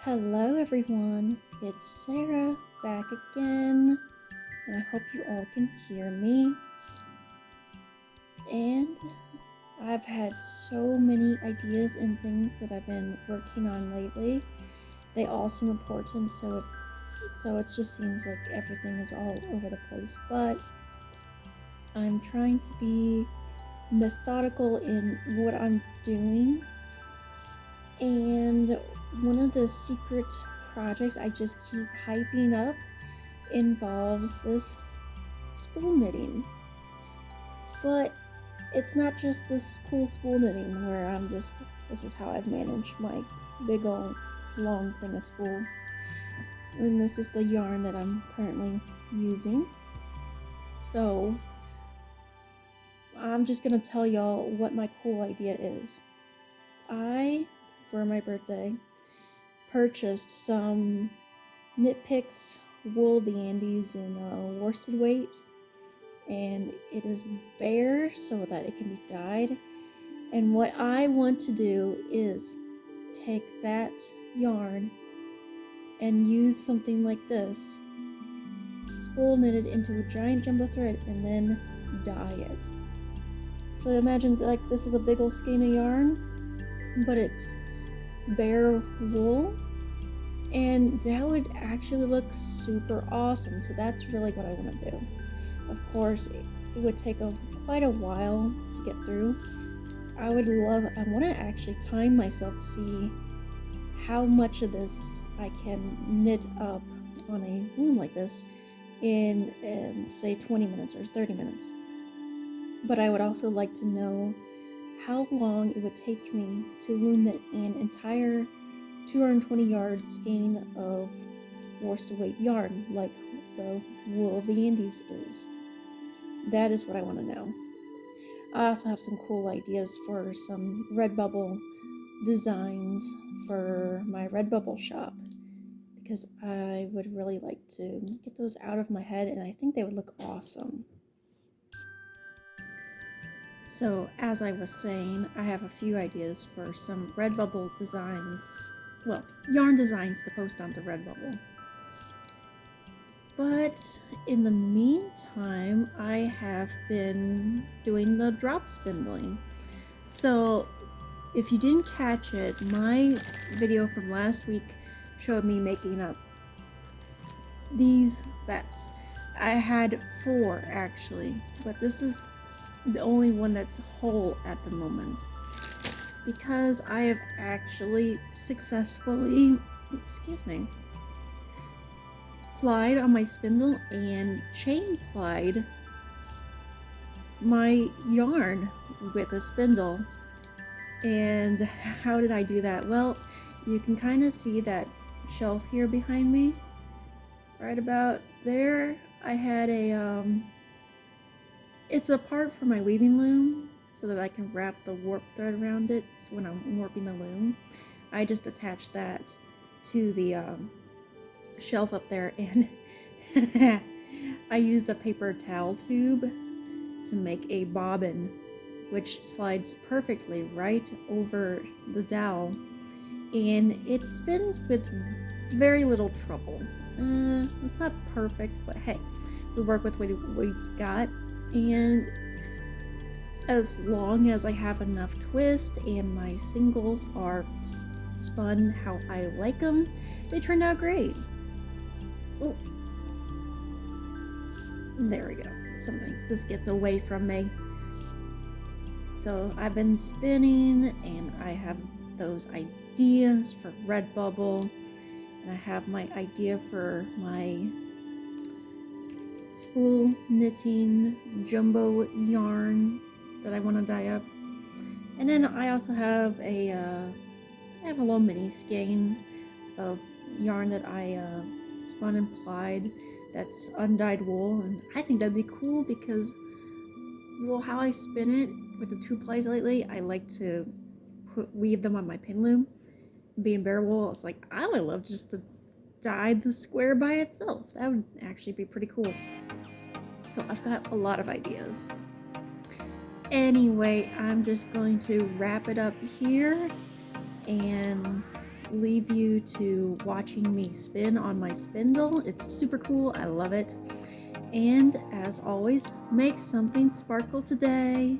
Hello everyone, it's Sarah back again, and I hope you all can hear me. And I've had so many ideas and things that I've been working on lately. They all seem important, so it just seems like everything is all over the place, but I'm trying to be methodical in what I'm doing. And one of the secret projects I just keep hyping up involves this spool knitting. But it's not just this cool spool knitting where this is how I've managed my big old long thing of spool. And this is the yarn that I'm currently using. So I'm just gonna tell y'all what my cool idea is. For my birthday, purchased some Knit Picks wool, the Andes in worsted weight, and it is bare so that it can be dyed. And what I want to do is take that yarn and use something like this, spool knit it into a giant jumbo thread, and then dye it. So imagine like this is a big old skein of yarn, but it's bare wool, and that would actually look super awesome. So that's really what I want to do. Of course, it would take quite a while to get through. I want to actually time myself to see how much of this I can knit up on a loom like this in say 20 minutes or 30 minutes. But I would also like to know how long it would take me to loom knit an entire 220 yard skein of worsted weight yarn like the wool of the Andes is. That is what I want to know. I also have some cool ideas for some Redbubble designs for my Redbubble shop, because I would really like to get those out of my head, and I think they would look awesome. So, as I was saying, I have a few ideas for some Redbubble designs, well, yarn designs to post onto Redbubble. But in the meantime, I have been doing the drop spindling. So, if you didn't catch it, my video from last week showed me making up these bets. I had 4 actually, but this is the only one that's whole at the moment, because I have actually successfully, plied on my spindle and chain plied my yarn with a spindle. And how did I do that? Well, you can kind of see that shelf here behind me. Right about there, I had it's a part for my weaving loom so that I can wrap the warp thread around it when I'm warping the loom. I just attached that to the shelf up there, and I used a paper towel tube to make a bobbin, which slides perfectly right over the dowel, and it spins with very little trouble. It's not perfect, but hey, we work with what we got. And as long as I have enough twist and my singles are spun how I like them, they turned out great. Oh, there we go. Sometimes this gets away from me. So I've been spinning, and I have those ideas for Redbubble, and I have my idea for my spool knitting jumbo yarn that I want to dye up. And then I also have a little mini skein of yarn that I spun and plied that's undyed wool, and I think that'd be cool because, well, how I spin it with the 2 plies lately, I like to weave them on my pin loom. Being bare wool, it's like I would love just to dye the square by itself. That would actually be pretty cool. So I've got a lot of ideas. Anyway, I'm just going to wrap it up here, and leave you to watching me spin on my spindle. It's super cool. I love it. And as always, make something sparkle today.